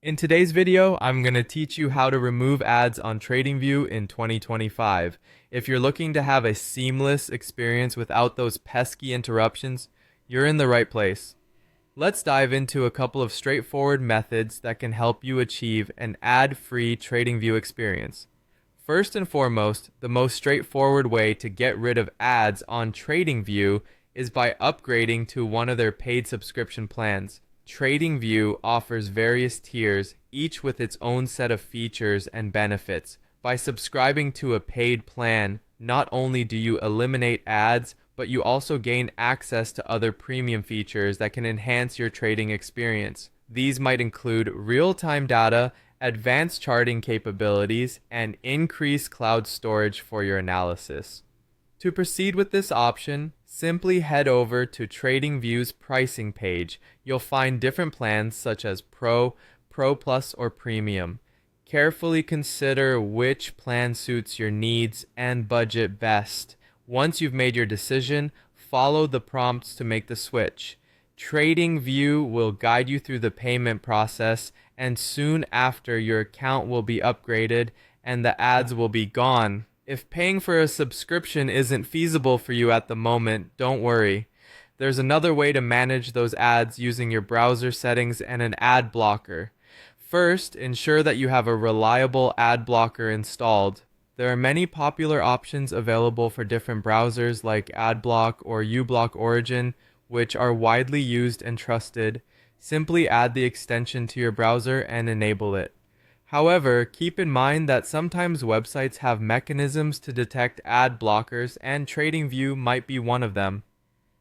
In today's video, I'm going to teach you how to remove ads on TradingView in 2025. If you're looking to have a seamless experience without those pesky interruptions, you're in the right place. Let's dive into a couple of straightforward methods that can help you achieve an ad-free TradingView experience. First and foremost, the most straightforward way to get rid of ads on TradingView is by upgrading to one of their paid subscription plans. TradingView offers various tiers, each with its own set of features and benefits. By subscribing to a paid plan, not only do you eliminate ads, but you also gain access to other premium features that can enhance your trading experience. These might include real-time data, advanced charting capabilities, and increased cloud storage for your analysis. To proceed with this option, simply head over to TradingView's pricing page. You'll find different plans such as Pro, Pro Plus, or Premium. Carefully consider which plan suits your needs and budget best. Once you've made your decision, follow the prompts to make the switch. TradingView will guide you through the payment process, and soon after your account will be upgraded and the ads will be gone. If paying for a subscription isn't feasible for you at the moment, don't worry. There's another way to manage those ads using your browser settings and an ad blocker. First, ensure that you have a reliable ad blocker installed. There are many popular options available for different browsers like AdBlock or uBlock Origin, which are widely used and trusted. Simply add the extension to your browser and enable it. However, keep in mind that sometimes websites have mechanisms to detect ad blockers, and TradingView might be one of them.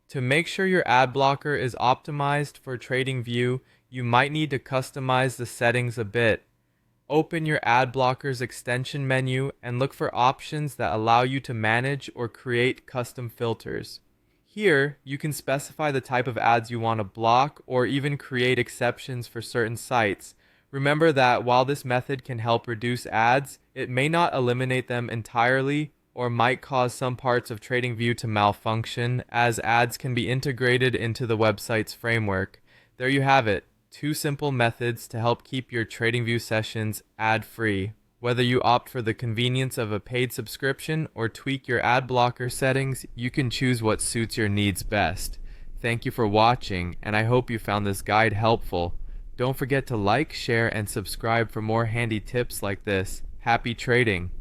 To make sure your ad blocker is optimized for TradingView, you might need to customize the settings a bit. Open your ad blocker's extension menu and look for options that allow you to manage or create custom filters. Here, you can specify the type of ads you want to block or even create exceptions for certain sites. Remember that while this method can help reduce ads, it may not eliminate them entirely or might cause some parts of TradingView to malfunction, as ads can be integrated into the website's framework. There you have it, two simple methods to help keep your TradingView sessions ad-free. Whether you opt for the convenience of a paid subscription or tweak your ad blocker settings, you can choose what suits your needs best. Thank you for watching, and I hope you found this guide helpful. Don't forget to like, share, and subscribe for more handy tips like this. Happy trading!